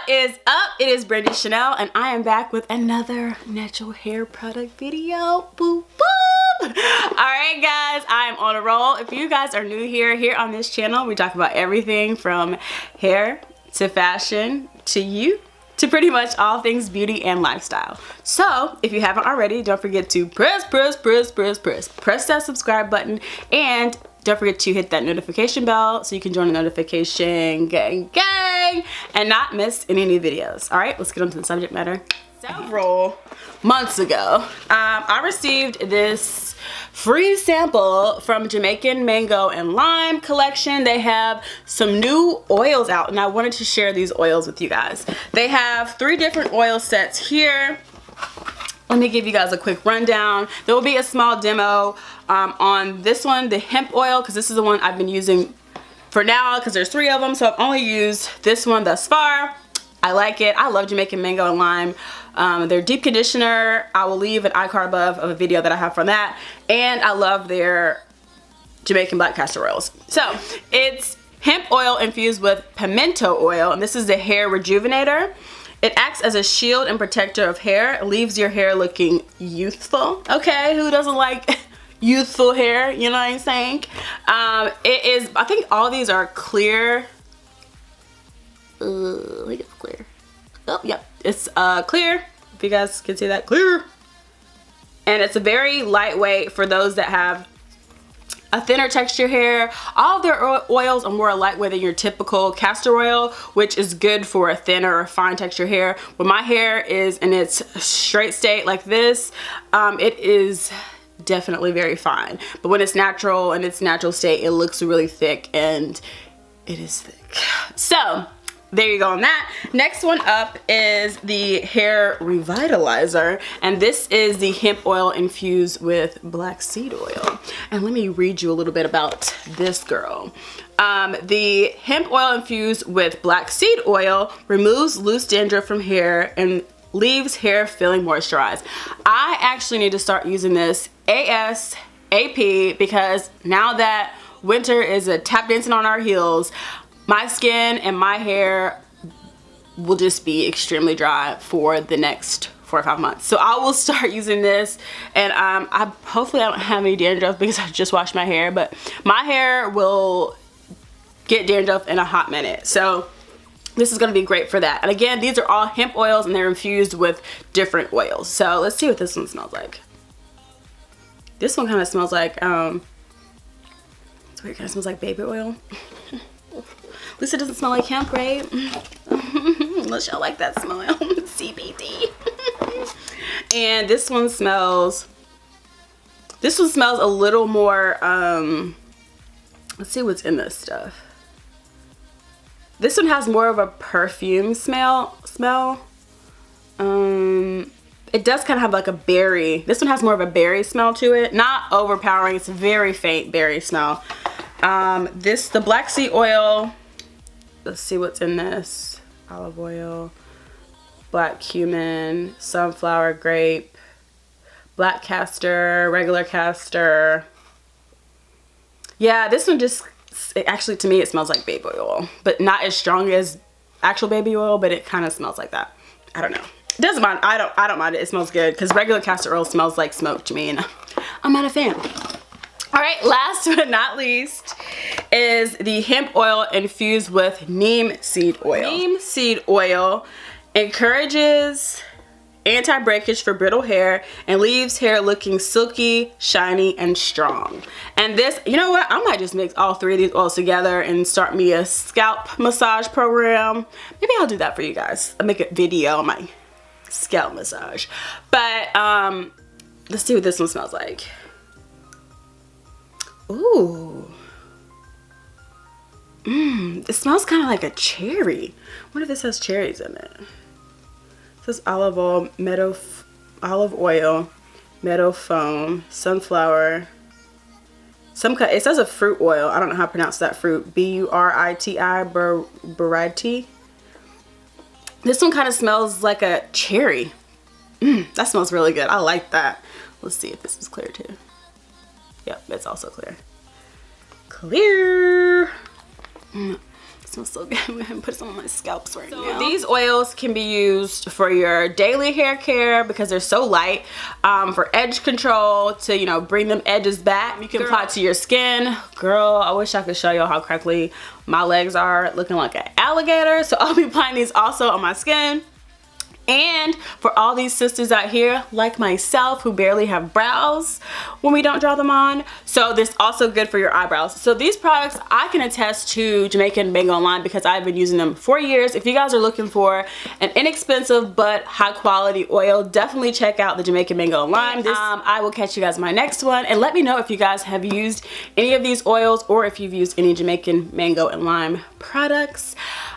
What is up? It is Brandy Chanell, and I am back with another natural hair product video. Boop, boop. All right, guys, I am on a roll. If you guys are new here on this channel, we talk about everything from hair to fashion to you to pretty much all things beauty and lifestyle. So if you haven't already, don't forget to press that subscribe button, and don't forget to hit that notification bell so you can join the notification gang and not miss any new videos. All right, let's get on to the subject matter. Several months ago, I received this free sample from Jamaican Mango and Lime collection. They have some new oils out, and I wanted to share these oils with you guys. They have 3 different oil sets here. Let me give you guys a quick rundown. There will be a small demo on this one, the hemp oil, because this is the one I've been using for now, because there's 3 of them, so I've only used this one thus far. I like it. I love Jamaican Mango and Lime. Their deep conditioner, I will leave an iCard above of a video that I have from that, and I love their Jamaican Black Castor Oils. So it's hemp oil infused with pimento oil, and this is the hair rejuvenator. It acts as a shield and protector of hair. It leaves your hair looking youthful. Okay, who doesn't like youthful hair? You know what I'm saying? It is, I think all these are clear. I think it's clear. Oh, yeah, it's clear. If you guys can see that, clear. And it's a very lightweight for those that have a thinner texture hair. All of their oils are more lightweight than your typical castor oil, which is good for a thinner or fine texture hair. When my hair is in its straight state like this, it is definitely very fine. But when it's natural, in its natural state, it looks really thick, and it is thick. So there you go on that. Next one up is the hair revitalizer, and this is the hemp oil infused with black seed oil. And let me read you a little bit about this girl. The hemp oil infused with black seed oil removes loose dandruff from hair and leaves hair feeling moisturized. I actually need to start using this ASAP, because now that winter is a tap dancing on our heels, my skin and my hair will just be extremely dry for the next 4 or 5 months. So I will start using this, and hopefully I don't have any dandruff because I just washed my hair, but my hair will get dandruff in a hot minute. So this is gonna be great for that. And again, these are all hemp oils, and they're infused with different oils. So let's see what this one smells like. This one kind of smells like, it's weird, kind of smells like baby oil. At least it doesn't smell like hemp, right? Unless y'all like that smell. CBD. And this one smells a little more, let's see what's in this stuff. This one has more of a perfume smell. It does kind of have like a berry. This one has more of a berry smell to it. Not overpowering, it's a very faint berry smell. The black seed oil, let's see what's in this. Olive oil, black cumin, sunflower grape, black castor, regular castor. Yeah, this one just, actually to me it smells like baby oil, but not as strong as actual baby oil, but it kind of smells like that. I don't know. It doesn't mind. I don't mind it. It smells good, because regular castor oil smells like smoke to me, and I'm not a fan. All right, last but not least is the hemp oil infused with neem seed oil. Neem seed oil encourages anti-breakage for brittle hair and leaves hair looking silky, shiny, and strong. And this, you know what? I might just mix all 3 of these oils together and start me a scalp massage program. Maybe I'll do that for you guys. I'll make a video on my scalp massage. But let's see what this one smells like. Ooh. It smells kind of like a cherry. What if this has cherries in it? It says olive oil, meadow foam, sunflower. It says a fruit oil. I don't know how to pronounce that fruit. B-U-R-I-T-I, Buriti. This one kind of smells like a cherry. That smells really good. I like that. Let's see if this is clear too. Yep, it's also clear. Clear. smells so good. I'm going to put some on my scalp right now. These oils can be used for your daily hair care because they're so light, for edge control, to, you know, bring them edges back. You can apply it to your skin. Girl, I wish I could show you how crackly my legs are, looking like an alligator. So I'll be applying these also on my skin. And for all these sisters out here like myself who barely have brows when we don't draw them on, so this also good for your eyebrows. So these products, I can attest to Jamaican Mango Lime because I've been using them for years. If you guys are looking for an inexpensive but high quality oil, definitely check out the Jamaican Mango Lime. I will catch you guys in my next one, and let me know if you guys have used any of these oils or if you've used any Jamaican Mango and Lime products.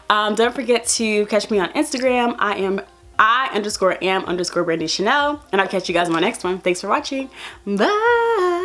Don't forget to catch me on Instagram. I_am_Brandy Chanell, and I'll catch you guys in my next one. Thanks for watching. Bye.